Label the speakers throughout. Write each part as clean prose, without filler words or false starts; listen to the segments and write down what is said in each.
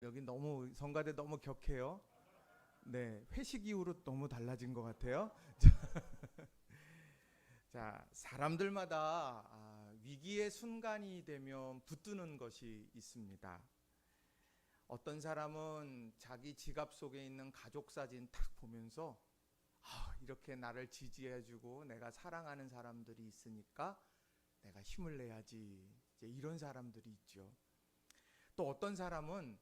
Speaker 1: 여기 너무 성가대 너무 격해요. 네, 회식 이후로 너무 달라진 것 같아요. 자, 사람들마다 위기의 순간이 되면 붙드는 것이 있습니다. 어떤 사람은 자기 지갑 속에 있는 가족 사진 탁 보면서 이렇게 나를 지지해주고 내가 사랑하는 사람들이 있으니까 내가 힘을 내야지, 이제 이런 사람들이 있죠. 또 어떤 사람은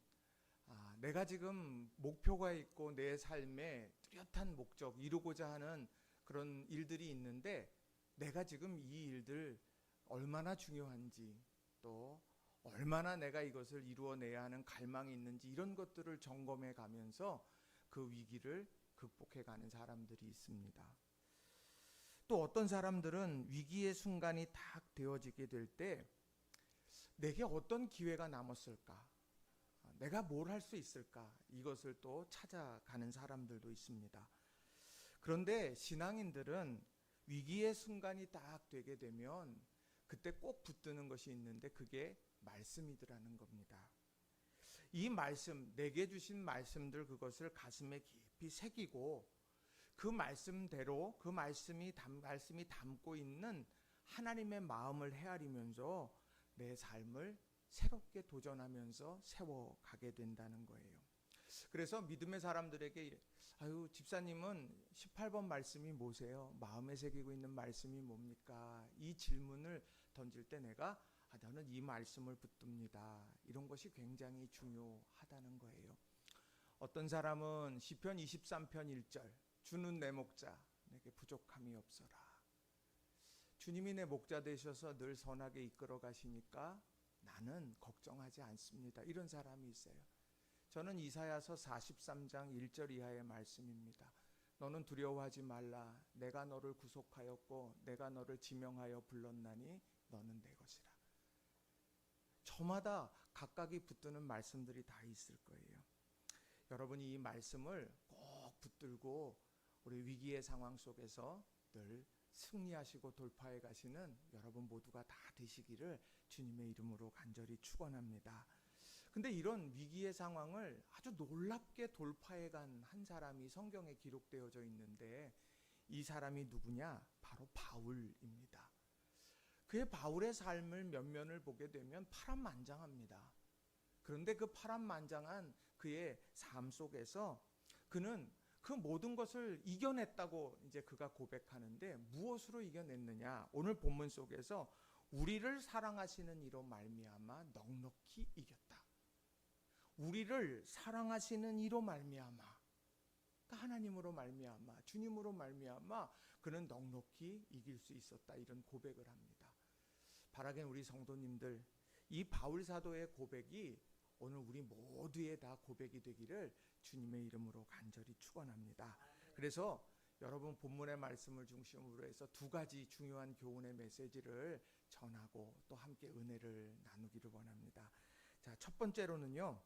Speaker 1: 내가 지금 목표가 있고 내 삶에 뚜렷한 목적, 이루고자 하는 그런 일들이 있는데 내가 지금 이 일들 얼마나 중요한지, 또 얼마나 내가 이것을 이루어내야 하는 갈망이 있는지, 이런 것들을 점검해 가면서 그 위기를 극복해 가는 사람들이 있습니다. 또 어떤 사람들은 위기의 순간이 딱 되어지게 될 때 내게 어떤 기회가 남았을까, 내가 뭘 할 수 있을까, 이것을 또 찾아가는 사람들도 있습니다. 그런데 신앙인들은 위기의 순간이 딱 되게 되면 그때 꼭 붙드는 것이 있는데 그게 말씀이더라는 겁니다. 이 말씀, 내게 주신 말씀들, 그것을 가슴에 깊이 새기고 그 말씀대로 그 말씀이 담고 있는 하나님의 마음을 헤아리면서 내 삶을 새롭게 도전하면서 세워가게 된다는 거예요. 그래서 믿음의 사람들에게 집사님은 18번 말씀이 뭐세요? 마음에 새기고 있는 말씀이 뭡니까? 이 질문을 던질 때 내가 저는 이 말씀을 붙듭니다, 이런 것이 굉장히 중요하다는 거예요. 어떤 사람은 시편 23편 1절, 주는 내 목자 내게 부족함이 없어라. 주님이 내 목자 되셔서 늘 선하게 이끌어 가시니까 나는 걱정하지 않습니다, 이런 사람이 있어요. 저는 이사야서 43장 1절 이하의 말씀입니다. 너는 두려워하지 말라. 내가 너를 구속하였고 내가 너를 지명하여 불렀나니 너는 내 것이라. 저마다 각각이 붙드는 말씀들이 다 있을 거예요. 여러분이 이 말씀을 꼭 붙들고 우리 위기의 상황 속에서 늘 승리하시고 돌파해 가시는 여러분 모두가 다 되시기를 주님의 이름으로 간절히 축원합니다. 근데 이런 위기의 상황을 아주 놀랍게 돌파해 간 한 사람이 성경에 기록되어져 있는데 이 사람이 누구냐? 바로 바울입니다. 그의 바울의 삶을 면면을 보게 되면 파란만장합니다. 그런데 그 파란만장한 그의 삶 속에서 그는 그 모든 것을 이겨냈다고 이제 그가 고백하는데 무엇으로 이겨냈느냐? 오늘 본문 속에서 우리를 사랑하시는 이로 말미암아 넉넉히 이겼다. 우리를 사랑하시는 이로 말미암아, 그러니까 하나님으로 말미암아, 주님으로 말미암아 그는 넉넉히 이길 수 있었다, 이런 고백을 합니다. 바라긴 우리 성도님들, 이 바울 사도의 고백이 오늘 우리 모두의 다 고백이 되기를 주님의 이름으로 간절히 축원합니다. 그래서 여러분 본문의 말씀을 중심으로 해서 두 가지 중요한 교훈의 메시지를 전하고 또 함께 은혜를 나누기를 원합니다. 자, 첫 번째로는요,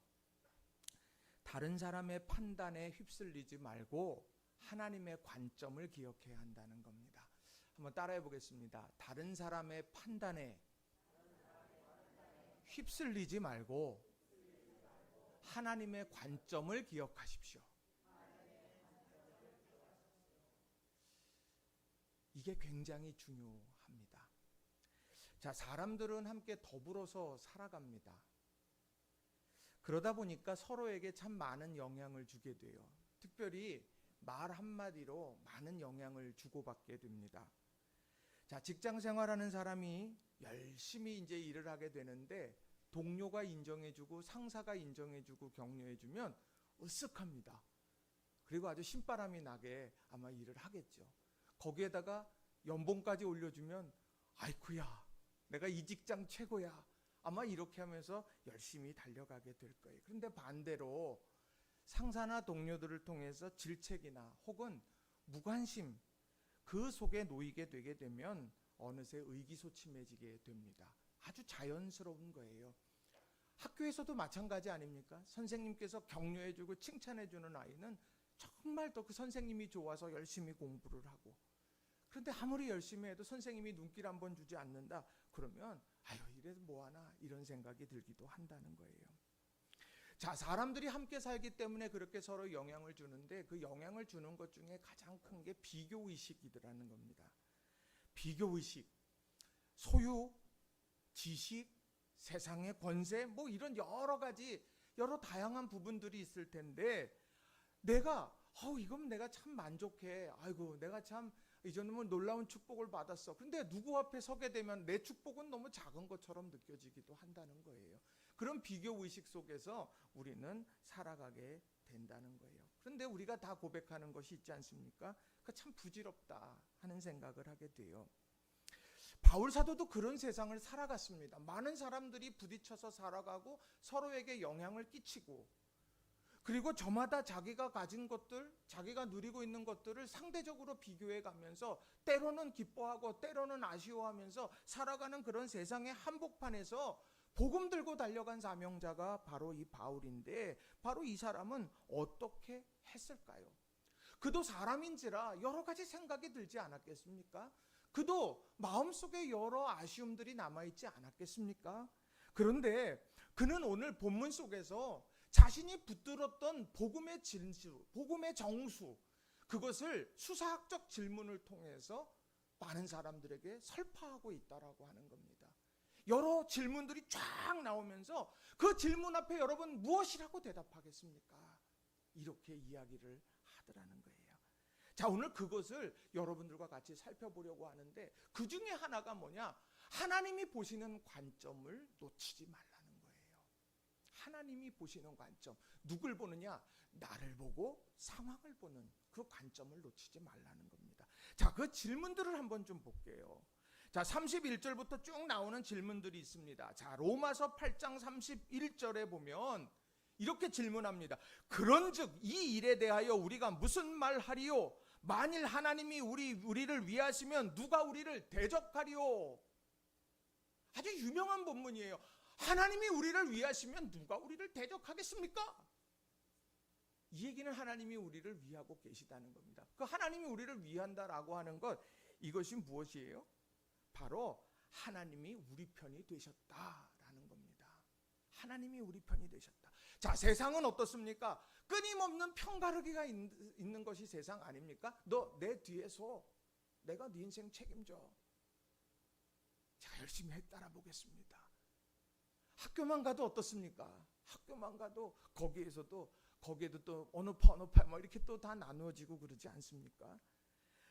Speaker 1: 다른 사람의 판단에 휩쓸리지 말고 하나님의 관점을 기억해야 한다는 겁니다. 한번 따라해 보겠습니다. 다른 사람의 판단에 휩쓸리지 말고 하나님의 관점을 기억하십시오. 이게 굉장히 중요합니다. 자, 사람들은 함께 더불어서 살아갑니다. 그러다 보니까 서로에게 참 많은 영향을 주게 돼요. 특별히 말 한마디로 많은 영향을 주고받게 됩니다. 자, 직장 생활하는 사람이 열심히 이제 일을 하게 되는데 동료가 인정해주고 상사가 인정해주고 격려해주면 으쓱합니다. 그리고 아주 신바람이 나게 아마 일을 하겠죠. 거기에다가 연봉까지 올려주면 아이쿠야, 내가 이 직장 최고야, 아마 이렇게 하면서 열심히 달려가게 될 거예요. 그런데 반대로 상사나 동료들을 통해서 질책이나 혹은 무관심, 그 속에 놓이게 되게 되면 어느새 의기소침해지게 됩니다. 아주 자연스러운 거예요. 학교에서도 마찬가지 아닙니까? 선생님께서 격려해주고 칭찬해주는 아이는 정말 더 그 선생님이 좋아서 열심히 공부를 하고, 그런데 아무리 열심히 해도 선생님이 눈길 한번 주지 않는다 그러면 이래서 뭐하나, 이런 생각이 들기도 한다는 거예요. 자, 사람들이 함께 살기 때문에 그렇게 서로 영향을 주는데 그 영향을 주는 것 중에 가장 큰 게 비교의식이라는 겁니다. 비교의식, 소유, 지식, 세상의 권세, 뭐 이런 여러 가지, 여러 다양한 부분들이 있을 텐데 내가 이건 내가 참 만족해. 아이고, 내가 참 이 정도면 놀라운 축복을 받았어. 근데 누구 앞에 서게 되면 내 축복은 너무 작은 것처럼 느껴지기도 한다는 거예요. 그런 비교 의식 속에서 우리는 살아가게 된다는 거예요. 그런데 우리가 다 고백하는 것이 있지 않습니까? 그 참 부질없다 하는 생각을 하게 돼요. 바울 사도도 그런 세상을 살아갔습니다. 많은 사람들이 부딪혀서 살아가고 서로에게 영향을 끼치고, 그리고 저마다 자기가 가진 것들, 자기가 누리고 있는 것들을 상대적으로 비교해 가면서 때로는 기뻐하고 때로는 아쉬워하면서 살아가는 그런 세상의 한복판에서 복음 들고 달려간 사명자가 바로 이 바울인데, 바로 이 사람은 어떻게 했을까요? 그도 사람인지라 여러 가지 생각이 들지 않았겠습니까? 그도 마음속에 여러 아쉬움들이 남아있지 않았겠습니까? 그런데 그는 오늘 본문 속에서 자신이 붙들었던 복음의 진수, 복음의 정수, 그것을 수사학적 질문을 통해서 많은 사람들에게 설파하고 있다라고 하는 겁니다. 여러 질문들이 쫙 나오면서 그 질문 앞에 여러분 무엇이라고 대답하겠습니까? 이렇게 이야기를 하더라는 거예요. 자, 오늘 그것을 여러분들과 같이 살펴보려고 하는데 그 중에 하나가 뭐냐? 하나님이 보시는 관점을 놓치지 말라는 거예요. 하나님이 보시는 관점, 누굴 보느냐? 나를 보고 상황을 보는 그 관점을 놓치지 말라는 겁니다. 자, 그 질문들을 한번 좀 볼게요. 자, 31절부터 쭉 나오는 질문들이 있습니다. 자, 로마서 8장 31절에 보면 이렇게 질문합니다. 그런즉 이 일에 대하여 우리가 무슨 말하리요? 만일 하나님이 우리를 위하시면 누가 우리를 대적하리요? 아주 유명한 본문이에요. 하나님이 우리를 위하시면 누가 우리를 대적하겠습니까? 이 얘기는 하나님이 우리를 위하고 계시다는 겁니다. 그 하나님이 우리를 위한다라고 하는 것, 이것이 무엇이에요? 바로 하나님이 우리 편이 되셨다라는 겁니다. 하나님이 우리 편이 되셨다. 자, 세상은 어떻습니까? 끊임없는 편가르기가 있는 것이 세상 아닙니까? 너 내 뒤에 서, 내가 네 인생 책임져. 제가 열심히 따라 보겠습니다. 학교만 가도 어떻습니까? 학교만 가도 거기에도 또 어느 파 뭐 이렇게 또 다 나누어지고 그러지 않습니까?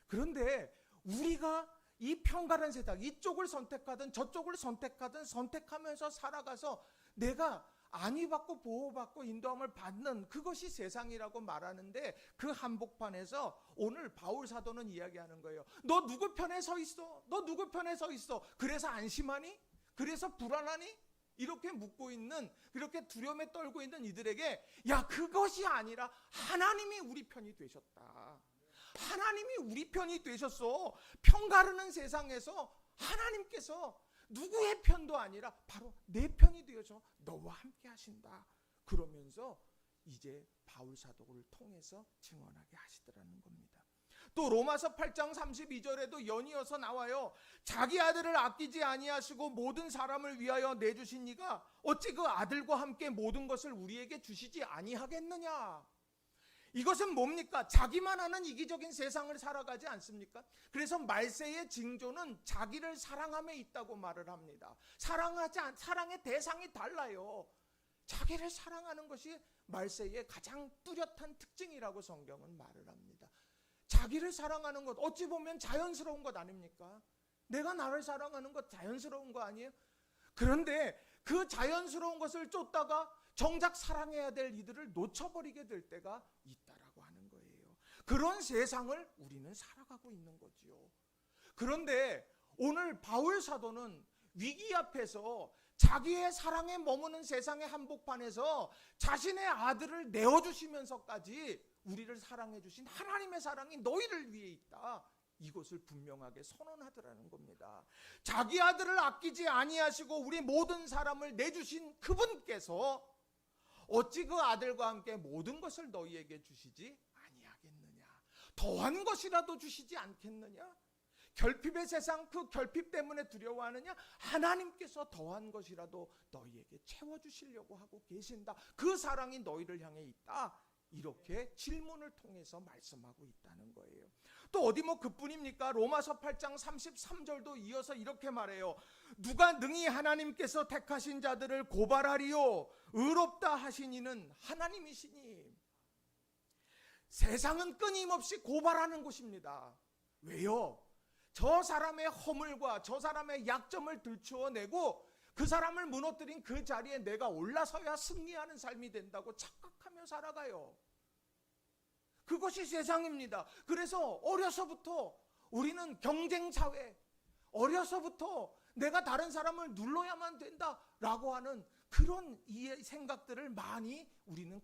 Speaker 1: 그런데 우리가 이 편가른 세상, 이쪽을 선택하든 저쪽을 선택하든 선택하면서 살아가서 내가 안위받고 보호받고 인도함을 받는 그것이 세상이라고 말하는데, 그 한복판에서 오늘 바울 사도는 이야기하는 거예요. 너 누구 편에 서 있어? 너 누구 편에 서 있어? 그래서 안심하니? 그래서 불안하니? 이렇게 묻고 있는, 그렇게 두려움에 떨고 있는 이들에게, 야, 그것이 아니라 하나님이 우리 편이 되셨다. 하나님이 우리 편이 되셨어. 편가르는 세상에서 하나님께서 누구의 편도 아니라 바로 내 편이 되어서 너와 함께 하신다. 그러면서 이제 바울 사도를 통해서 증언하게 하시더라는 겁니다. 또 로마서 8장 32절에도 연이어서 나와요. 자기 아들을 아끼지 아니하시고 모든 사람을 위하여 내주신 이가 어찌 그 아들과 함께 모든 것을 우리에게 주시지 아니하겠느냐. 이것은 뭡니까? 자기만 하는 이기적인 세상을 살아가지 않습니까? 그래서 말세의 징조는 자기를 사랑함에 있다고 말을 합니다. 사랑의 대상이 달라요. 자기를 사랑하는 것이 말세의 가장 뚜렷한 특징이라고 성경은 말을 합니다. 자기를 사랑하는 것, 어찌 보면 자연스러운 것 아닙니까? 내가 나를 사랑하는 것 자연스러운 거 아니에요? 그런데 그 자연스러운 것을 쫓다가 정작 사랑해야 될 이들을 놓쳐버리게 될 때가 있다라고 하는 거예요. 그런 세상을 우리는 살아가고 있는 거지요. 그런데 오늘 바울 사도는 위기 앞에서 자기의 사랑에 머무는 세상의 한복판에서 자신의 아들을 내어주시면서까지 우리를 사랑해 주신 하나님의 사랑이 너희를 위해 있다, 이것을 분명하게 선언하더라는 겁니다. 자기 아들을 아끼지 아니하시고 우리 모든 사람을 내주신 그분께서 어찌 그 아들과 함께 모든 것을 너희에게 주시지 아니하겠느냐? 더한 것이라도 주시지 않겠느냐? 결핍의 세상, 그 결핍 때문에 두려워하느냐? 하나님께서 더한 것이라도 너희에게 채워주시려고 하고 계신다. 그 사랑이 너희를 향해 있다. 이렇게 질문을 통해서 말씀하고 있다는 거예요. 또 어디 뭐 그뿐입니까? 로마서 8장 33절도 이어서 이렇게 말해요. 누가 능히 하나님께서 택하신 자들을 고발하리요? 의롭다 하신 이는 하나님이시니. 세상은 끊임없이 고발하는 곳입니다. 왜요? 저 사람의 허물과 저 사람의 약점을 들추어내고 그 사람을 무너뜨린 그 자리에 내가 올라서야 승리하는 삶이 된다고 착각하며 살아가요. 그것이 세상입니다. 그래서 어려서부터 우리는 경쟁사회, 어려서부터 내가 다른 사람을 눌러야만 된다라고 하는 그런 생각들을 많이 우리는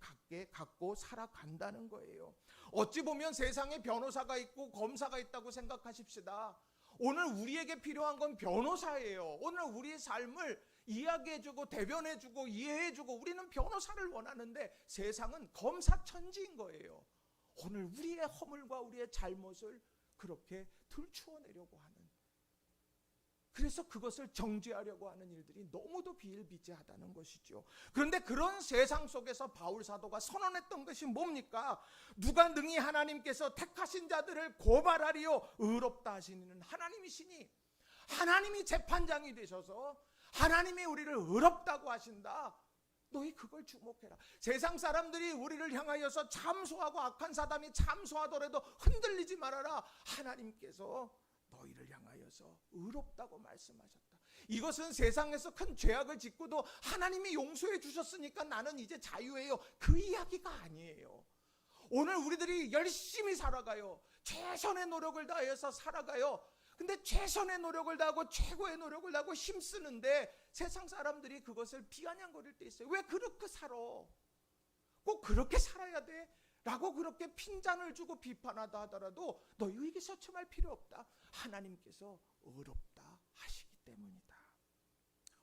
Speaker 1: 갖고 살아간다는 거예요. 어찌 보면 세상에 변호사가 있고 검사가 있다고 생각하십시다. 오늘 우리에게 필요한 건 변호사예요. 오늘 우리의 삶을 이야기해주고 대변해주고 이해해주고 우리는 변호사를 원하는데 세상은 검사천지인 거예요. 오늘 우리의 허물과 우리의 잘못을 그렇게 들추어내려고 하는, 그래서 그것을 정죄하려고 하는 일들이 너무도 비일비재하다는 것이죠. 그런데 그런 세상 속에서 바울 사도가 선언했던 것이 뭡니까? 누가 능히 하나님께서 택하신 자들을 고발하리요? 의롭다 하시는 하나님이시니. 하나님이 재판장이 되셔서 하나님이 우리를 의롭다고 하신다. 너희 그걸 주목해라. 세상 사람들이 우리를 향하여서 참소하고 악한 사람이 참소하더라도 흔들리지 말아라. 하나님께서 너희를 향하여서 의롭다고 말씀하셨다. 이것은 세상에서 큰 죄악을 짓고도 하나님이 용서해 주셨으니까 나는 이제 자유예요. 그 이야기가 아니에요. 오늘 우리들이 열심히 살아가요. 최선의 노력을 다해서 살아가요. 근데 최선의 노력을 다하고 최고의 노력을 다하고 힘쓰는데 세상 사람들이 그것을 비아냥거릴 때 있어요. 왜 그렇게 살아? 꼭 그렇게 살아야 돼? 라고 그렇게 핀잔을 주고 비판하다 하더라도 너희 의기소침할 필요 없다. 하나님께서 의롭다 하시기 때문이다.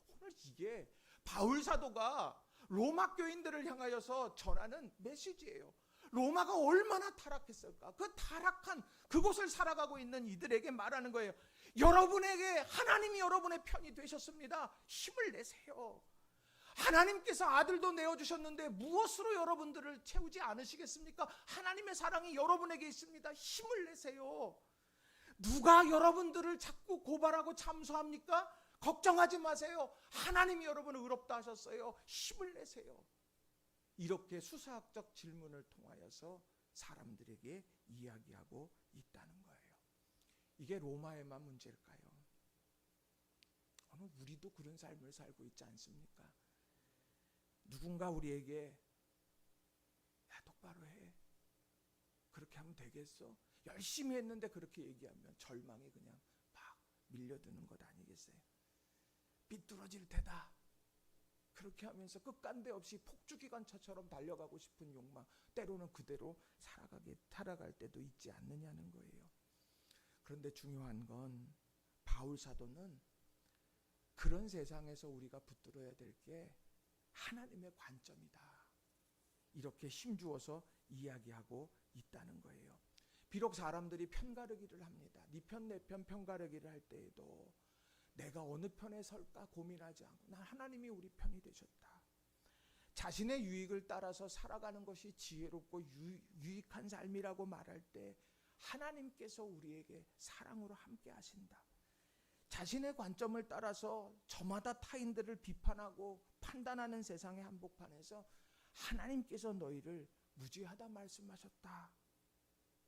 Speaker 1: 오늘 이게 바울 사도가 로마 교인들을 향하여서 전하는 메시지예요. 로마가 얼마나 타락했을까? 그 타락한 그곳을 살아가고 있는 이들에게 말하는 거예요. 여러분에게 하나님이 여러분의 편이 되셨습니다. 힘을 내세요. 하나님께서 아들도 내어주셨는데 무엇으로 여러분들을 채우지 않으시겠습니까? 하나님의 사랑이 여러분에게 있습니다. 힘을 내세요. 누가 여러분들을 자꾸 고발하고 참소합니까? 걱정하지 마세요. 하나님이 여러분을 의롭다 하셨어요. 힘을 내세요. 이렇게 수사학적 질문을 통하여서 사람들에게 이야기하고 있다는 거예요. 이게 로마에만 문제일까요? 오늘 우리도 그런 삶을 살고 있지 않습니까? 누군가 우리에게 야 똑바로 해. 그렇게 하면 되겠어? 열심히 했는데 그렇게 얘기하면 절망이 그냥 막 밀려드는 것 아니겠어요? 삐뚤어질 테다. 그렇게 하면서 끝간데 없이 폭주기관차처럼 달려가고 싶은 욕망, 때로는 그대로 살아갈 때도 있지 않느냐는 거예요. 그런데 중요한 건 바울 사도는 그런 세상에서 우리가 붙들어야 될 게 하나님의 관점이다. 이렇게 힘주어서 이야기하고 있다는 거예요. 비록 사람들이 편가르기를 합니다. 네 편 내 편 편가르기를 할 때에도 내가 어느 편에 설까 고민하지 않고 난 하나님이 우리 편이 되셨다. 자신의 유익을 따라서 살아가는 것이 지혜롭고 유익한 삶이라고 말할 때 하나님께서 우리에게 사랑으로 함께 하신다. 자신의 관점을 따라서 저마다 타인들을 비판하고 판단하는 세상의 한복판에서 하나님께서 너희를 무지하다 말씀하셨다.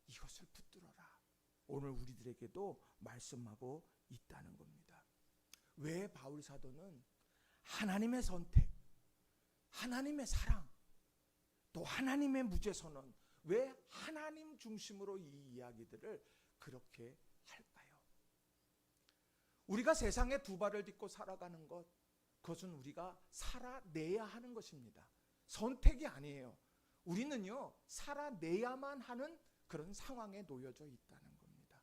Speaker 1: 이것을 붙들어라. 오늘 우리들에게도 말씀하고 있다는 겁니다. 왜 바울 사도는 하나님의 선택, 하나님의 사랑, 또 하나님의 무죄 선언, 왜 하나님 중심으로 이 이야기들을 그렇게 할까요? 우리가 세상에 두 발을 딛고 살아가는 것, 그것은 우리가 살아내야 하는 것입니다. 선택이 아니에요. 우리는요, 살아내야만 하는 그런 상황에 놓여져 있다는 겁니다.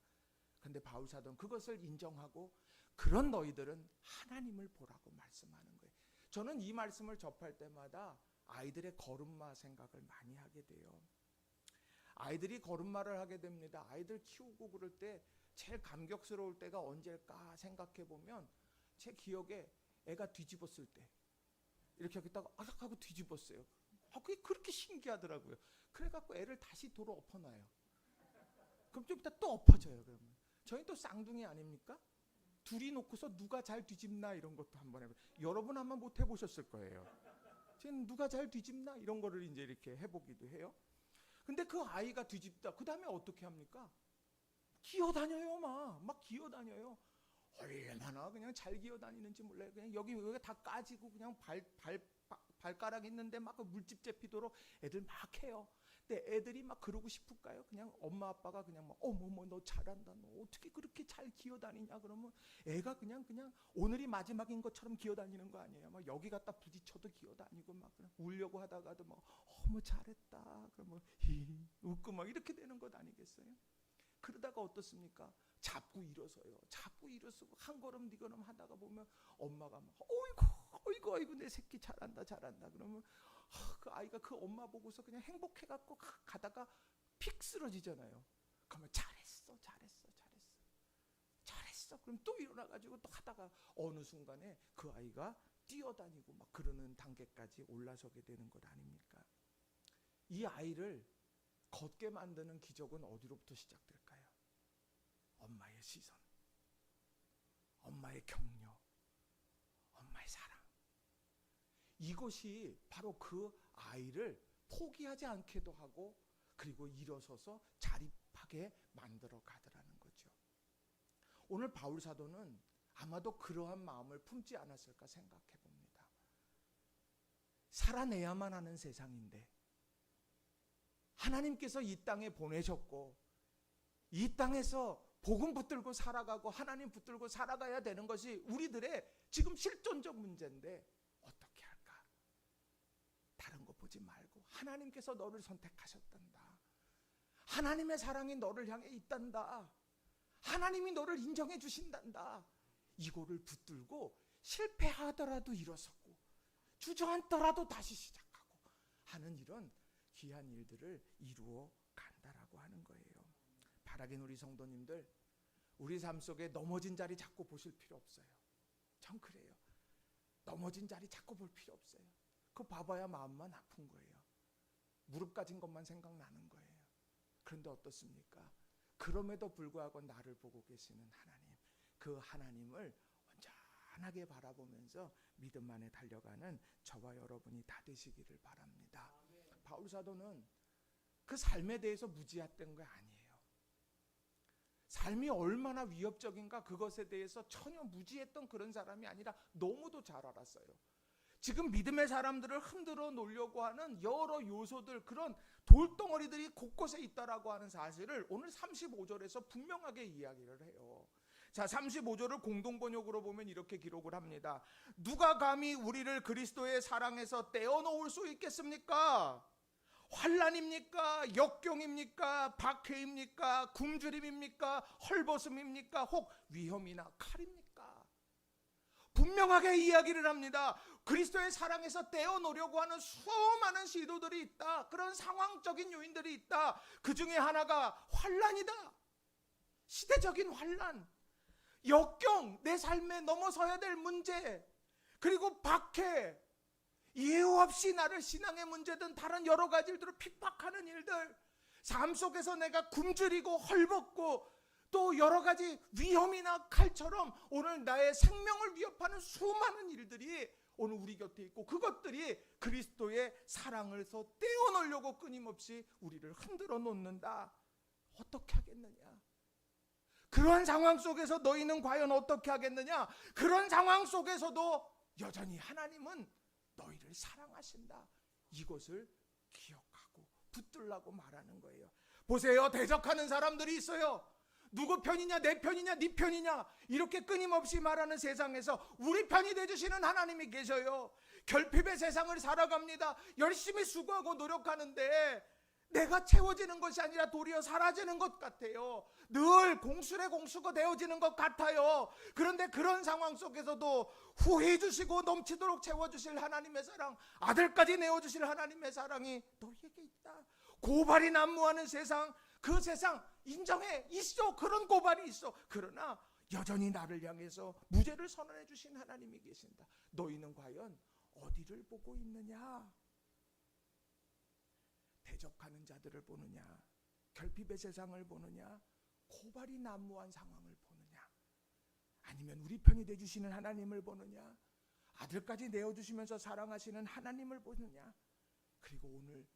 Speaker 1: 그런데 바울 사도는 그것을 인정하고 그런 너희들은 하나님을 보라고 말씀하는 거예요. 저는 이 말씀을 접할 때마다 아이들의 걸음마 생각을 많이 하게 돼요. 아이들이 걸음마를 하게 됩니다. 아이들 키우고 그럴 때 제일 감격스러울 때가 언제일까 생각해 보면 제 기억에 애가 뒤집었을 때 이렇게 하겠다가 아삭 하고 뒤집었어요. 그게 그렇게 신기하더라고요. 그래갖고 애를 다시 도로 엎어놔요. 그럼 좀 이따 또 엎어져요. 그러면 저희 또 쌍둥이 아닙니까? 둘이 놓고서 누가 잘 뒤집나 이런 것도 한번 해봐요. 여러분 아마 못 해보셨을 거예요. 지금 누가 잘 뒤집나 이런 거를 이제 이렇게 해보기도 해요. 근데 그 아이가 뒤집다 그 다음에 어떻게 합니까? 기어다녀요. 막 기어다녀요. 얼마나 그냥 잘 기어다니는지 몰라요. 그냥 여기 다 까지고 그냥 발가락 있는데 막 물집 잡히도록 애들 막 해요. 근데 애들이 막 그러고 싶을까요? 그냥 엄마 아빠가 그냥 막 어머머 너 잘한다. 너 어떻게 그렇게 잘 기어다니냐 그러면 애가 그냥 오늘이 마지막인 것처럼 기어다니는 거 아니에요. 막 여기 갖다 부딪혀도 기어다니고 막 그냥 울려고 하다가도 막 어머 잘했다. 그러면 히 웃고 막 이렇게 되는 것 아니겠어요? 그러다가 어떻습니까? 자꾸 일어서요. 자꾸 일어서고 한 걸음 네 걸음 하다가 보면 엄마가 막 어이구 내 새끼 잘한다 그러면 그 아이가 그 엄마 보고서 그냥 행복해갖고 가다가 픽 쓰러지잖아요. 그러면 잘했어. 그럼 또 일어나가지고 또 하다가 어느 순간에 그 아이가 뛰어다니고 막 그러는 단계까지 올라서게 되는 것 아닙니까? 이 아이를 걷게 만드는 기적은 어디로부터 시작될까요? 엄마의 시선, 엄마의 격려, 엄마의 사랑. 이것이 바로 그 아이를 포기하지 않게도 하고 그리고 일어서서 자립하게 만들어 가더라는 거죠. 오늘 바울 사도는 아마도 그러한 마음을 품지 않았을까 생각해 봅니다. 살아내야만 하는 세상인데 하나님께서 이 땅에 보내셨고 이 땅에서 복음 붙들고 살아가고 하나님 붙들고 살아가야 되는 것이 우리들의 지금 실존적 문제인데 어떻게 할까? 다른 거 보지 말고 하나님께서 너를 선택하셨단다. 하나님의 사랑이 너를 향해 있단다. 하나님이 너를 인정해 주신단다. 이거를 붙들고 실패하더라도 일어서고 주저앉더라도 다시 시작하고 하는 이런 귀한 일들을 이루어 간다라고 하는 거예요. 바라긴 우리 성도님들, 우리 삶 속에 넘어진 자리 자꾸 보실 필요 없어요. 전 그래요. 넘어진 자리 자꾸 볼 필요 없어요. 그거 봐봐야 마음만 아픈 거예요. 무릎 까진 것만 생각나는 거예요. 그런데 어떻습니까? 그럼에도 불구하고 나를 보고 계시는 하나님, 그 하나님을 온전하게 바라보면서 믿음 안에 달려가는 저와 여러분이 다 되시기를 바랍니다. 바울 사도는 그 삶에 대해서 무지했던 게 아니에요. 삶이 얼마나 위협적인가 그것에 대해서 전혀 무지했던 그런 사람이 아니라 너무도 잘 알았어요. 지금 믿음의 사람들을 흔들어 놓으려고 하는 여러 요소들, 그런 돌덩어리들이 곳곳에 있다라고 하는 사실을 오늘 35절에서 분명하게 이야기를 해요. 자, 35절을 공동번역으로 보면 이렇게 기록을 합니다. 누가 감히 우리를 그리스도의 사랑에서 떼어놓을 수 있겠습니까? 환난입니까? 역경입니까? 박해입니까? 굶주림입니까? 헐벗음입니까? 혹 위험이나 칼입니까? 분명하게 이야기를 합니다. 그리스도의 사랑에서 떼어놓으려고 하는 수많은 시도들이 있다. 그런 상황적인 요인들이 있다. 그 중에 하나가 환난이다. 시대적인 환난, 역경, 내 삶에 넘어서야 될 문제, 그리고 박해, 이유 없이 나를 신앙의 문제든 다른 여러 가지 일들로 핍박하는 일들, 삶 속에서 내가 굶주리고 헐벗고 또 여러 가지 위험이나 칼처럼 오늘 나의 생명을 위협하는 수많은 일들이 오늘 우리 곁에 있고, 그것들이 그리스도의 사랑을서 떼어놓으려고 끊임없이 우리를 흔들어 놓는다. 어떻게 하겠느냐? 그러한 상황 속에서 너희는 과연 어떻게 하겠느냐? 그런 상황 속에서도 여전히 하나님은 너희를 사랑하신다. 이것을 기억하고 붙들라고 말하는 거예요. 보세요, 대적하는 사람들이 있어요. 누구 편이냐, 내 편이냐, 네 편이냐, 이렇게 끊임없이 말하는 세상에서 우리 편이 되주시는 하나님이 계셔요. 결핍의 세상을 살아갑니다. 열심히 수고하고 노력하는데 내가 채워지는 것이 아니라 도리어 사라지는 것 같아요. 늘 공술의 공수가 되어지는 것 같아요. 그런데 그런 상황 속에서도 후히 주시고 넘치도록 채워주실 하나님의 사랑, 아들까지 내어주실 하나님의 사랑이 너희에게 있다. 고발이 난무하는 세상, 그 세상 인정해, 있어. 그런 고발이 있어. 그러나 여전히 나를 향해서 무죄를 선언해 주신 하나님이 계신다. 너희는 과연 어디를 보고 있느냐? 대적하는 자들을 보느냐? 결핍의 세상을 보느냐? 고발이 난무한 상황을 보느냐? 아니면 우리 편이 되주시는 하나님을 보느냐? 아들까지 내어주시면서 사랑하시는 하나님을 보느냐? 그리고 오늘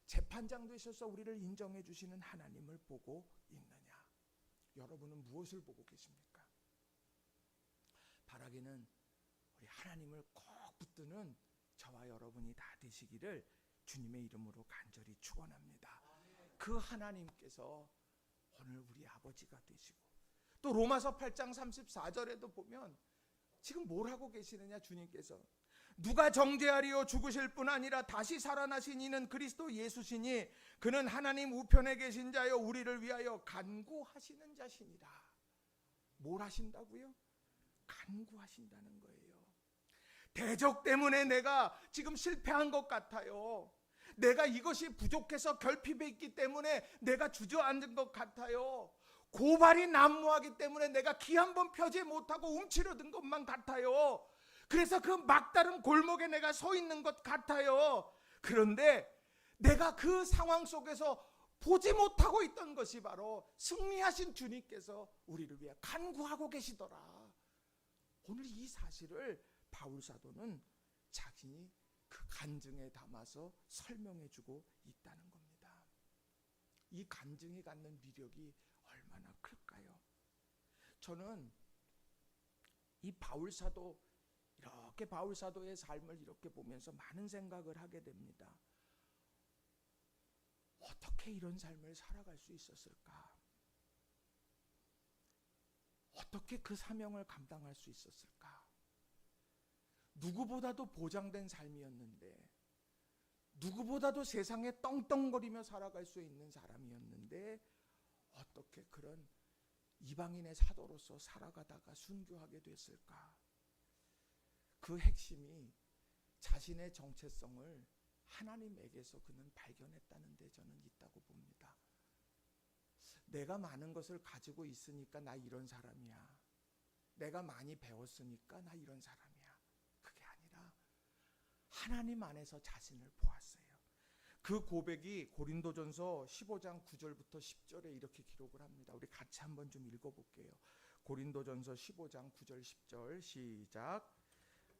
Speaker 1: 재판장 되셔서 우리를 인정해 주시는 하나님을 보고 있느냐? 여러분은 무엇을 보고 계십니까? 바라기는 우리 하나님을 꼭 붙드는 저와 여러분이 다 되시기를 주님의 이름으로 간절히 축원합니다. 그 하나님께서 오늘 우리 아버지가 되시고, 또 로마서 8장 34절에도 보면 지금 뭘 하고 계시느냐? 주님께서 누가 정죄하리요? 죽으실 뿐 아니라 다시 살아나신 이는 그리스도 예수시니 그는 하나님 우편에 계신 자요 우리를 위하여 간구하시는 자시니라. 뭘 하신다고요? 간구하신다는 거예요. 대적 때문에 내가 지금 실패한 것 같아요. 내가 이것이 부족해서 결핍에 있기 때문에 내가 주저앉은 것 같아요. 고발이 난무하기 때문에 내가 기 한 번 펴지 못하고 움츠러든 것만 같아요. 그래서 그 막다른 골목에 내가 서 있는 것 같아요. 그런데 내가 그 상황 속에서 보지 못하고 있던 것이 바로 승리하신 주님께서 우리를 위해 간구하고 계시더라. 오늘 이 사실을 바울 사도는 자신이 그 간증에 담아서 설명해주고 있다는 겁니다. 이 간증이 갖는 위력이 얼마나 클까요? 저는 이 바울 사도, 이렇게 바울 사도의 삶을 이렇게 보면서 많은 생각을 하게 됩니다. 어떻게 이런 삶을 살아갈 수 있었을까? 어떻게 그 사명을 감당할 수 있었을까? 누구보다도 보장된 삶이었는데, 누구보다도 세상에 떵떵거리며 살아갈 수 있는 사람이었는데 어떻게 그런 이방인의 사도로서 살아가다가 순교하게 됐을까? 그 핵심이 자신의 정체성을 하나님에게서 그는 발견했다는 데 저는 있다고 봅니다. 내가 많은 것을 가지고 있으니까 나 이런 사람이야. 내가 많이 배웠으니까 나 이런 사람이야. 그게 아니라 하나님 안에서 자신을 보았어요. 그 고백이 고린도전서 15장 9절부터 10절에 이렇게 기록을 합니다. 우리 같이 한번 좀 읽어볼게요. 고린도전서 15장 9절 10절 시작.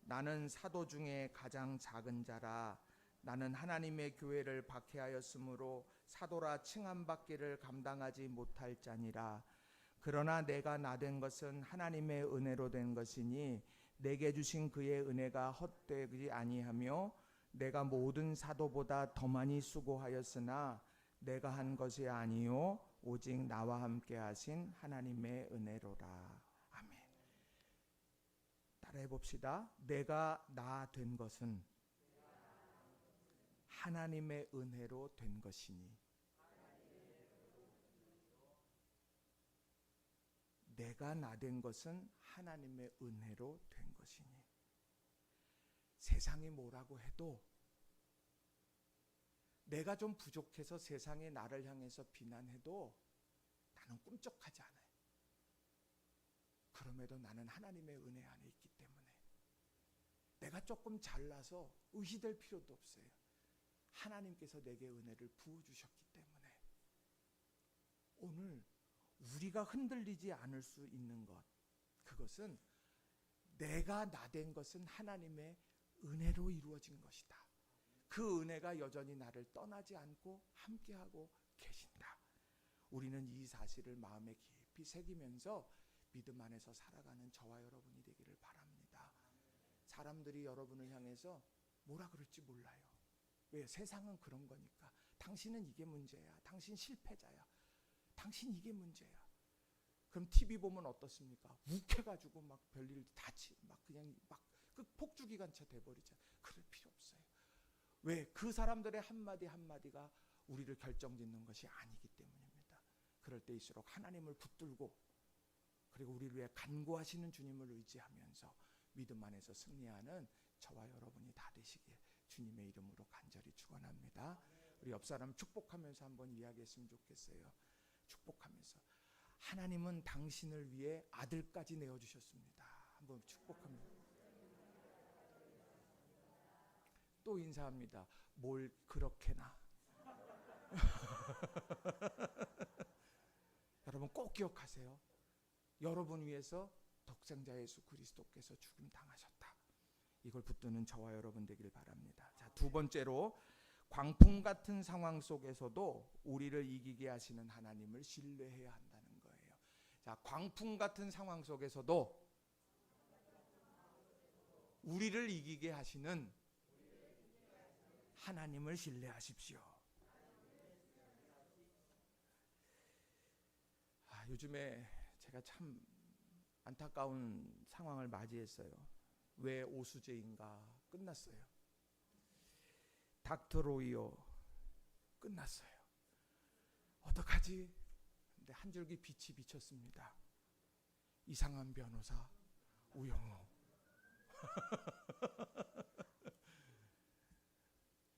Speaker 1: 나는 사도 중에 가장 작은 자라. 나는 하나님의 교회를 박해하였으므로 사도라 칭함받기를 감당하지 못할 자니라. 그러나 내가 나된 것은 하나님의 은혜로 된 것이니 내게 주신 그의 은혜가 헛되지 아니하며 내가 모든 사도보다 더 많이 수고하였으나 내가 한 것이 아니요 오직 나와 함께 하신 하나님의 은혜로라. 아멘. 따라해 봅시다. 내가 나 된 것은 하나님의 은혜로 된 것이니 내가 나 된 것은 하나님의 은혜로 된 것이니 세상이 뭐라고 해도 내가 좀 부족해서 세상이 나를 향해서 비난해도 나는 꿈쩍하지 않아요. 그럼에도 나는 하나님의 은혜 안에 있기 때문에 내가 조금 잘나서 의시될 필요도 없어요. 하나님께서 내게 은혜를 부어주셨기 때문에 오늘 우리가 흔들리지 않을 수 있는 것, 그것은 내가 나 된 것은 하나님의 은혜로 이루어진 것이다. 그 은혜가 여전히 나를 떠나지 않고 함께하고 계신다. 우리는 이 사실을 마음에 깊이 새기면서 믿음 안에서 살아가는 저와 여러분이 되기를 바랍니다. 사람들이 여러분을 향해서 뭐라 그럴지 몰라요. 왜? 세상은 그런 거니까. 당신은 이게 문제야. 당신 실패자야. 당신 이게 문제야. 그럼 TV 보면 어떻습니까? 욱해가지고 막 별일 막 그냥 막 그 폭주기관차 돼버리잖아요. 그럴 필요 없어요. 왜? 그 사람들의 한마디 한마디가 우리를 결정짓는 것이 아니기 때문입니다. 그럴 때일수록 하나님을 붙들고 그리고 우리를 위해 간구하시는 주님을 의지하면서 믿음 안에서 승리하는 저와 여러분이 다 되시길 주님의 이름으로 간절히 축원합니다. 우리 옆 사람 축복하면서 한번 이야기했으면 좋겠어요. 축복하면서 하나님은 당신을 위해 아들까지 내어주셨습니다. 한번 축복합니다. 또 인사합니다. 뭘 그렇게나. 여러분 꼭 기억하세요. 여러분 위해서 독생자 예수 그리스도께서 죽임 당하셨다. 이걸 붙드는 저와 여러분 되길 바랍니다. 자, 두 번째로 광풍 같은 상황 속에서도 우리를 이기게 하시는 하나님을 신뢰해야 한다는 거예요. 자, 광풍 같은 상황 속에서도 우리를 이기게 하시는 하나님을 신뢰하십시오. 요즘에 제가 참 안타까운 상황을 맞이했어요. 왜 오수제인가 끝났어요. 닥터 로이어 끝났어요. 어떡하지? 근데 한 줄기 빛이 비쳤습니다. 이상한 변호사 우영우.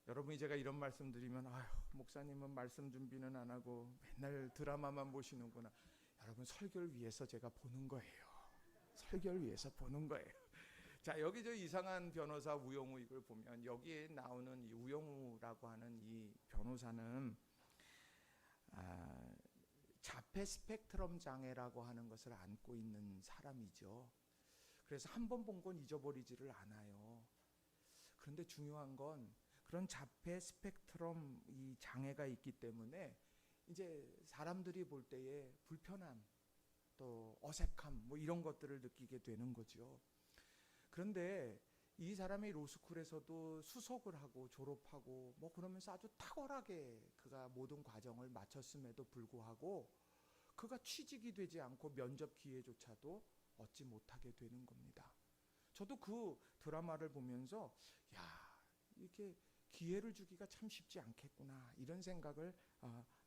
Speaker 1: 여러분이 제가 이런 말씀 드리면 아휴, 목사님은 말씀 준비는 안 하고 맨날 드라마만 보시는구나. 여러분 설교를 위해서 제가 보는 거예요. 설교를 위해서 보는 거예요. 자, 여기 저 이상한 변호사 우영우 이걸 보면 여기에 나오는 이 우영우라고 하는 이 변호사는 자폐 스펙트럼 장애라고 하는 것을 안고 있는 사람이죠. 그래서 한 번 본 건 잊어버리지를 않아요. 그런데 중요한 건 그런 자폐 스펙트럼 이 장애가 있기 때문에 이제 사람들이 볼 때에 불편함, 또 어색함 뭐 이런 것들을 느끼게 되는 거죠. 그런데 이 사람이 로스쿨에서도 수석을 하고 졸업하고 뭐 그러면서 아주 탁월하게 그가 모든 과정을 마쳤음에도 불구하고 그가 취직이 되지 않고 면접 기회조차도 얻지 못하게 되는 겁니다. 저도 그 드라마를 보면서 야, 이렇게 기회를 주기가 참 쉽지 않겠구나 이런 생각을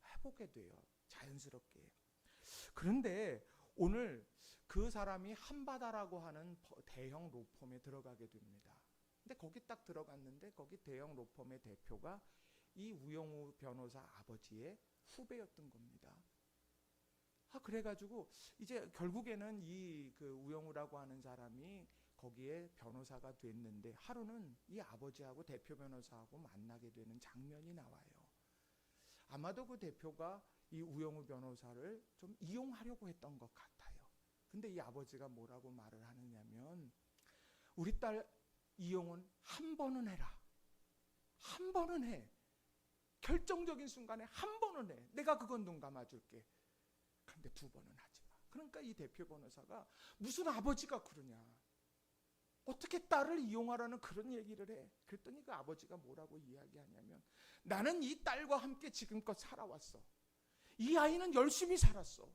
Speaker 1: 해보게 돼요. 자연스럽게. 그런데 오늘 그 사람이 한바다라고 하는 대형 로펌에 들어가게 됩니다. 근데 거기 딱 들어갔는데 거기 대형 로펌의 대표가 이 우영우 변호사 아버지의 후배였던 겁니다. 그래가지고 이제 결국에는 이 그 우영우라고 하는 사람이 거기에 변호사가 됐는데 하루는 이 아버지하고 대표 변호사하고 만나게 되는 장면이 나와요. 아마도 그 대표가 이 우영우 변호사를 좀 이용하려고 했던 것 같아요. 근데 이 아버지가 뭐라고 말을 하느냐면 우리 딸 이용은 한 번은 해라. 한 번은 해. 결정적인 순간에 한 번은 해. 내가 그건 눈 감아줄게. 그런데 두 번은 하지 마. 그러니까 이 대표 변호사가 무슨 아버지가 그러냐. 어떻게 딸을 이용하라는 그런 얘기를 해. 그랬더니 그 아버지가 뭐라고 이야기하냐면 나는 이 딸과 함께 지금껏 살아왔어. 이 아이는 열심히 살았어.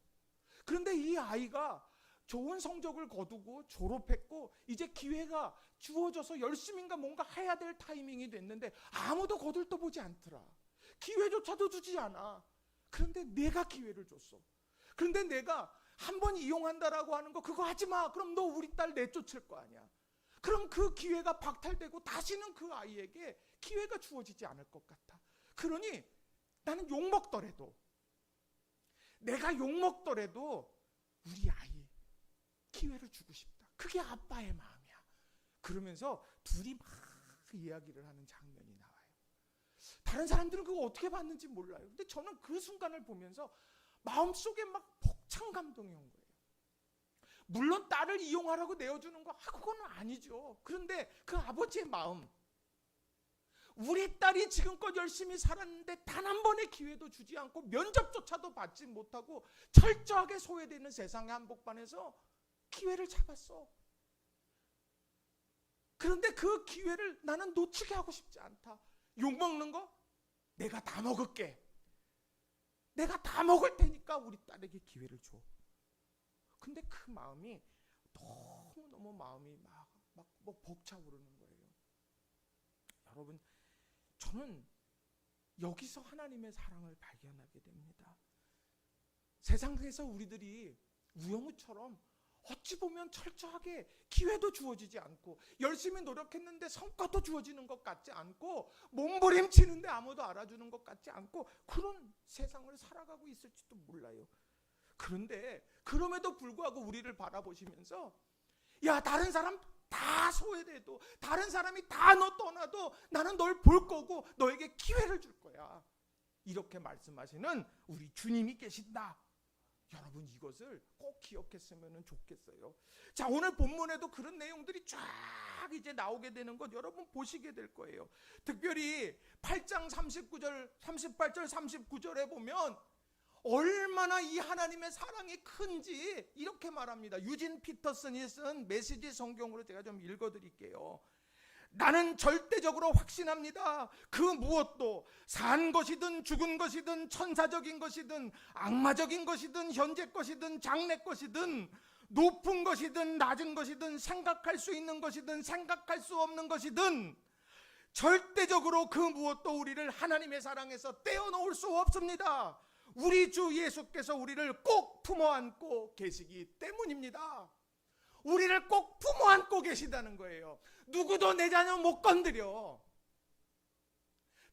Speaker 1: 그런데 이 아이가 좋은 성적을 거두고 졸업했고 이제 기회가 주어져서 열심히인가 뭔가 해야 될 타이밍이 됐는데 아무도 거들떠보지 않더라. 기회조차도 주지 않아. 그런데 내가 기회를 줬어. 그런데 내가 한 번 이용한다라고 하는 거 그거 하지 마. 그럼 너 우리 딸 내쫓을 거 아니야. 그럼 그 기회가 박탈되고 다시는 그 아이에게 기회가 주어지지 않을 것 같아. 그러니 나는 욕먹더라도 내가 욕먹더라도 우리 아이 기회를 주고 싶다. 그게 아빠의 마음이야. 그러면서 둘이 막 이야기를 하는 장면이 나와요. 다른 사람들은 그거 어떻게 봤는지 몰라요. 근데 저는 그 순간을 보면서 마음속에 막 벅찬 감동이 온 거예요. 물론 딸을 이용하라고 내어주는 거 그건 아니죠. 그런데 그 아버지의 마음, 우리 딸이 지금껏 열심히 살았는데 단 한 번의 기회도 주지 않고 면접조차도 받지 못하고 철저하게 소외되는 세상의 한복판에서 기회를 잡았어. 그런데 그 기회를 나는 놓치게 하고 싶지 않다. 욕먹는 거? 내가 다 먹을게. 내가 다 먹을 테니까 우리 딸에게 기회를 줘. 근데 그 마음이 너무너무 마음이 막 벅차오르는 거예요. 여러분, 저는 여기서 하나님의 사랑을 발견하게 됩니다. 세상에서 우리들이 우영우처럼 어찌 보면 철저하게 기회도 주어지지 않고 열심히 노력했는데 성과도 주어지는 것 같지 않고 몸부림치는데 아무도 알아주는 것 같지 않고 그런 세상을 살아가고 있을지도 몰라요. 그런데 그럼에도 불구하고 우리를 바라보시면서 야, 다른 사람 다 소외돼도 다른 사람이 다 너 떠나도 나는 널 볼 거고 너에게 기회를 줄 거야, 이렇게 말씀하시는 우리 주님이 계신다. 여러분, 이것을 꼭 기억했으면 좋겠어요. 자, 오늘 본문에도 그런 내용들이 쫙 이제 나오게 되는 것 여러분 보시게 될 거예요. 특별히 8장 39절, 38절, 39절에 보면 얼마나 이 하나님의 사랑이 큰지 이렇게 말합니다. 유진 피터슨이 쓴 메시지 성경으로 제가 좀 읽어드릴게요. 나는 절대적으로 확신합니다. 그 무엇도 산 것이든 죽은 것이든 천사적인 것이든 악마적인 것이든 현재 것이든 장래 것이든 높은 것이든 낮은 것이든 생각할 수 있는 것이든 생각할 수 없는 것이든 절대적으로 그 무엇도 우리를 하나님의 사랑에서 떼어놓을 수 없습니다. 우리 주 예수께서 우리를 꼭 품어 안고 계시기 때문입니다. 우리를 꼭 품어 안고 계시다는 거예요. 누구도 내 자녀 못 건드려.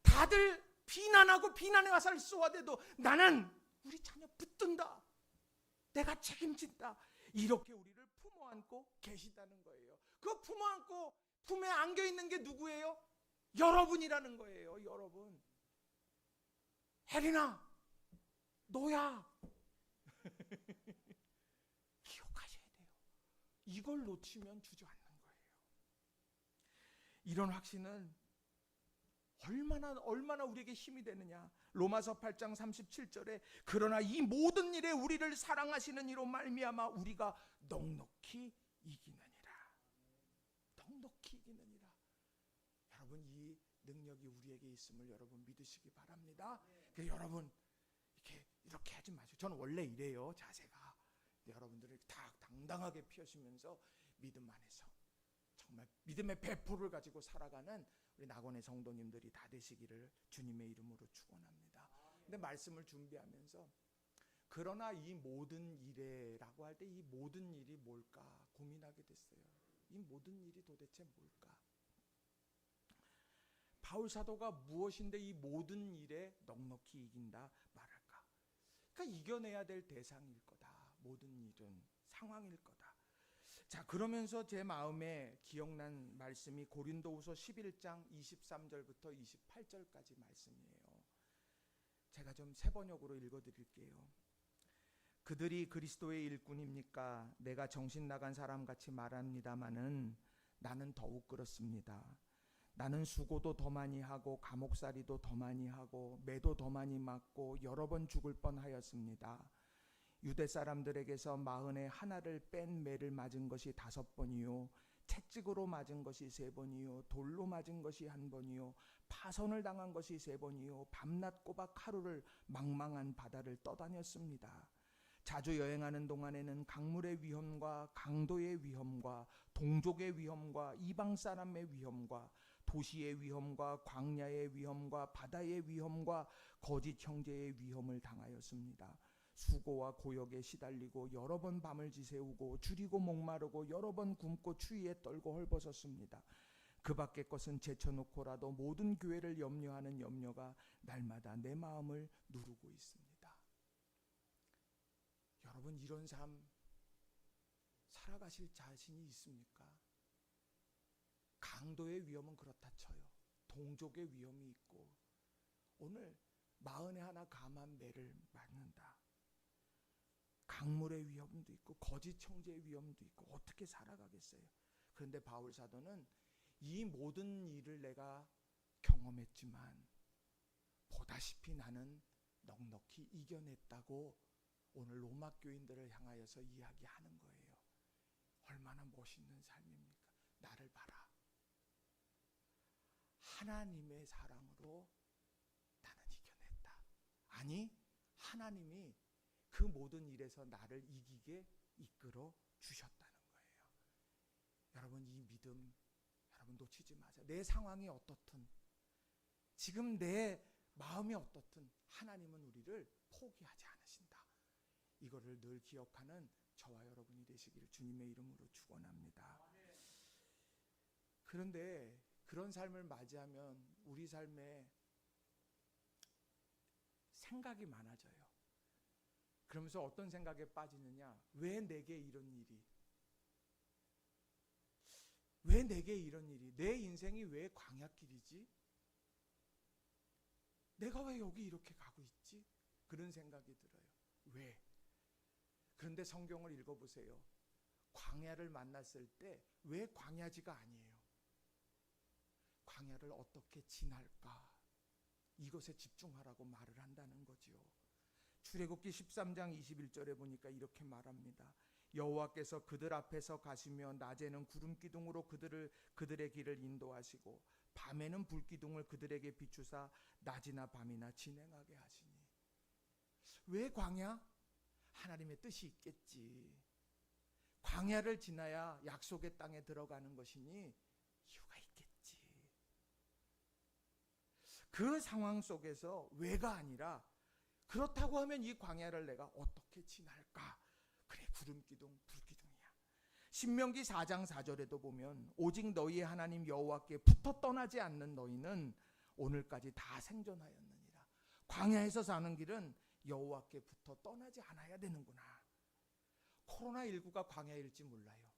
Speaker 1: 다들 비난하고 비난의 화살을 쏘아대도 나는 우리 자녀 붙든다. 내가 책임진다. 이렇게 우리를 품어 안고 계시다는 거예요. 그 품어 안고 품에 안겨 있는 게 누구예요? 여러분이라는 거예요. 여러분. 혜린아, 너야. 기억하셔야 돼요. 이걸 놓치면 주저앉는 거예요. 이런 확신은 얼마나 우리에게 힘이 되느냐. 로마서 8장 37절에 그러나 이 모든 일에 우리를 사랑하시는 이로 말미암아 우리가 넉넉히 이기느니라. 넉넉히 이기느니라. 여러분, 이 능력이 우리에게 있음을 여러분 믿으시기 바랍니다. 여러분 이렇게 하지 마시고, 저는 원래 이래요, 자세가. 여러분들을 다 당당하게 피우시면서 믿음 안에서 정말 믿음의 배포를 가지고 살아가는 우리 낙원의 성도님들이 다 되시기를 주님의 이름으로 축원합니다. 근데 말씀을 준비하면서 그러나 이 모든 일에라고 할 때 이 모든 일이 뭘까 고민하게 됐어요. 이 모든 일이 도대체 뭘까? 바울 사도가 무엇인데 이 모든 일에 넉넉히 이긴다 말할까? 그러니까 이겨내야 될 대상일 거다. 모든 일은 상황일 거다. 자, 그러면서 제 마음에 기억난 말씀이 고린도후서 11장 23절부터 28절까지 말씀이에요. 제가 좀 세 번역으로 읽어드릴게요. 그들이 그리스도의 일꾼입니까? 내가 정신 나간 사람같이 말합니다마는 나는 더욱 그렇습니다. 나는 수고도 더 많이 하고 감옥살이도 더 많이 하고 매도 더 많이 맞고 여러 번 죽을 뻔하였습니다. 유대 사람들에게서 41을 뺀 매를 맞은 것이 5번이요, 채찍으로 맞은 것이 3번이요, 돌로 맞은 것이 1번이요, 파손을 당한 것이 3번이요, 밤낮 꼬박 하루를 망망한 바다를 떠다녔습니다. 자주 여행하는 동안에는 강물의 위험과 강도의 위험과 동족의 위험과 이방 사람의 위험과 도시의 위험과 광야의 위험과 바다의 위험과 거짓 형제의 위험을 당하였습니다. 수고와 고역에 시달리고 여러 번 밤을 지새우고 줄이고 목마르고 여러 번 굶고 추위에 떨고 헐벗었습니다. 그 밖의 것은 제쳐놓고라도 모든 교회를 염려하는 염려가 날마다 내 마음을 누르고 있습니다. 여러분, 이런 삶 살아가실 자신이 있습니까? 강도의 위험은 그렇다 쳐요. 동족의 위험이 있고 오늘 41 감한 매를 맞는다. 강물의 위험도 있고 거짓 형제의 위험도 있고 어떻게 살아가겠어요? 그런데 바울 사도는 이 모든 일을 내가 경험했지만 보다시피 나는 넉넉히 이겨냈다고 오늘 로마 교인들을 향하여서 이야기하는 거예요. 얼마나 멋있는 삶입니까? 나를 봐라. 하나님의 사랑으로 나는 이겨냈다. 아니, 하나님이 그 모든 일에서 나를 이기게 이끌어 주셨다는 거예요. 여러분, 이 믿음 여러분 놓치지 마세요. 내 상황이 어떻든, 지금 내 마음이 어떻든 하나님은 우리를 포기하지 않으신다. 이거를 늘 기억하는 저와 여러분이 되시기를 주님의 이름으로 축원합니다. 그런데 그런 삶을 맞이하면 우리 삶에 생각이 많아져요. 그러면서 어떤 생각에 빠지느냐? 왜 내게 이런 일이? 왜 내게 이런 일이? 내 인생이 왜 광야길이지? 내가 왜 여기 이렇게 가고 있지? 그런 생각이 들어요. 왜? 그런데 성경을 읽어보세요. 광야를 만났을 때 왜 광야지가 아니에요. 광야를 어떻게 지날까? 이것에 집중하라고 말을 한다는 거지요. 출애굽기 13장 21절에 보니까 이렇게 말합니다. 여호와께서 그들 앞에서 가시며 낮에는 구름 기둥으로 그들의 길을 인도하시고 밤에는 불 기둥을 그들에게 비추사 낮이나 밤이나 진행하게 하시니. 왜 광야? 하나님의 뜻이 있겠지. 광야를 지나야 약속의 땅에 들어가는 것이니 이유가 있겠지. 그 상황 속에서 왜가 아니라 그렇다고 하면 이 광야를 내가 어떻게 지날까? 그래, 구름기둥, 불기둥이야. 신명기 4장 4절에도 보면 오직 너희의 하나님 여호와께 붙어 떠나지 않는 너희는 오늘까지 다 생존하였느니라. 광야에서 사는 길은 여호와께 붙어 떠나지 않아야 되는구나. 코로나19가 광야일지 몰라요.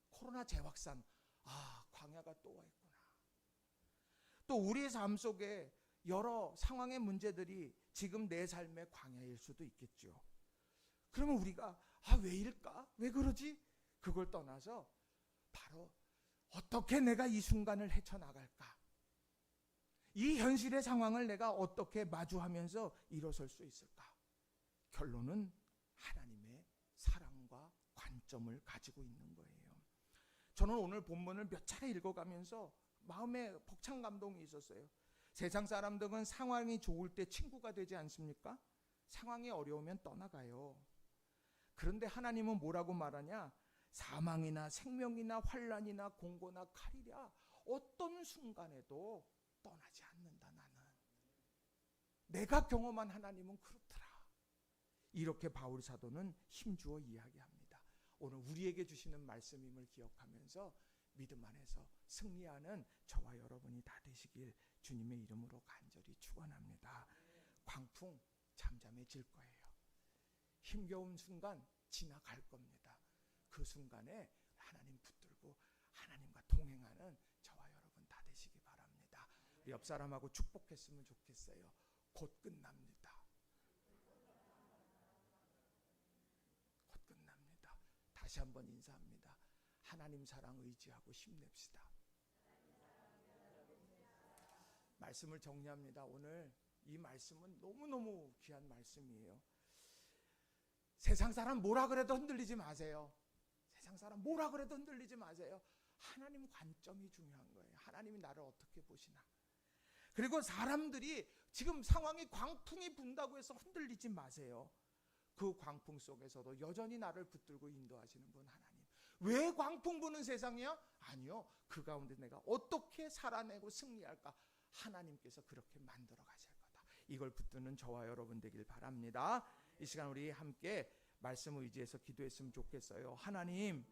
Speaker 1: 코로나 재확산, 광야가 또 와 있구나. 또 우리의 삶 속에 여러 상황의 문제들이 지금 내 삶의 광야일 수도 있겠죠. 그러면 우리가 왜일까? 왜 그러지? 그걸 떠나서 바로 어떻게 내가 이 순간을 헤쳐나갈까? 이 현실의 상황을 내가 어떻게 마주하면서 일어설 수 있을까? 결론은 하나님의 사랑과 관점을 가지고 있는 거예요. 저는 오늘 본문을 몇 차례 읽어가면서 마음에 벅찬 감동이 있었어요. 세상 사람들은 상황이 좋을 때 친구가 되지 않습니까? 상황이 어려우면 떠나가요. 그런데 하나님은 뭐라고 말하냐? 사망이나 생명이나 환난이나 공고나 칼이랴 어떤 순간에도 떠나지 않는다. 나는 내가 경험한 하나님은 그렇더라. 이렇게 바울 사도는 힘주어 이야기합니다. 오늘 우리에게 주시는 말씀임을 기억하면서 믿음 안에서 승리하는 저와 여러분이 다 되시길 주님의 이름으로 간절히 축원합니다. 광풍 잠잠해질 거예요. 힘겨운 순간 지나갈 겁니다. 그 순간에 하나님 붙들고 하나님과 동행하는 저와 여러분 다 되시기 바랍니다. 우리 옆 사람하고 축복했으면 좋겠어요. 곧 끝납니다. 곧 끝납니다. 다시 한번 인사합니다. 하나님 사랑 의지하고 힘냅시다. 말씀을 정리합니다. 오늘 이 말씀은 너무너무 귀한 말씀이에요. 세상 사람 뭐라 그래도 흔들리지 마세요. 세상 사람 뭐라 그래도 흔들리지 마세요. 하나님 관점이 중요한 거예요. 하나님이 나를 어떻게 보시나. 그리고 사람들이 지금 상황이 광풍이 분다고 해서 흔들리지 마세요. 그 광풍 속에서도 여전히 나를 붙들고 인도하시는 분 하나님. 왜 광풍 부는 세상이야? 아니요. 그 가운데 내가 어떻게 살아내고 승리할까? 하나님께서 그렇게 만들어 가실 거다. 이걸 붙드는 저와 여러분 되길 바랍니다. 이 시간 우리 함께 말씀 의지해서 기도했으면 좋겠어요. 하나님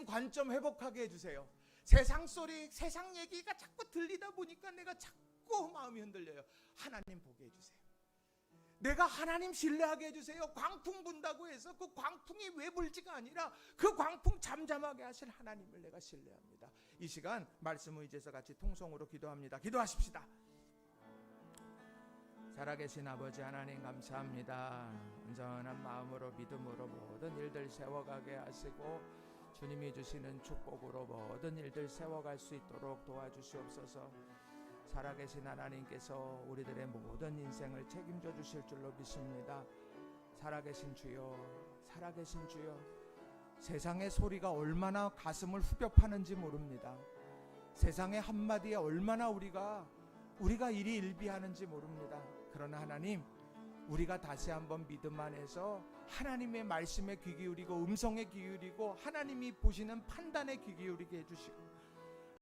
Speaker 1: 관점 회복하게 해주세요. 세상 소리, 세상 얘기가 자꾸 들리다 보니까 내가 자꾸 마음이 흔들려요. 하나님 보게 해주세요. 내가 하나님 신뢰하게 해주세요. 광풍 분다고 해서 그 광풍이 왜 불지가 아니라 그 광풍 잠잠하게 하실 하나님을 내가 신뢰합니다. 이 시간 말씀 의지해서 같이 통성으로 기도합니다. 기도하십시다. 살아계신 아버지 하나님 감사합니다. 온전한 마음으로 믿음으로 모든 일들 세워가게 하시고 주님이 주시는 축복으로 모든 일들 세워갈 수 있도록 도와주시옵소서. 살아계신 하나님께서 우리들의 모든 인생을 책임져 주실 줄로 믿습니다. 살아계신 주여, 살아계신 주여, 세상의 소리가 얼마나 가슴을 후벼 파는지 모릅니다. 세상의 한마디에 얼마나 우리가 일희일비하는지 모릅니다. 그러나 하나님, 우리가 다시 한번 믿음 안에서 하나님의 말씀에 귀 기울이고 음성에 귀 기울이고 하나님이 보시는 판단에 귀 기울이게 해주시고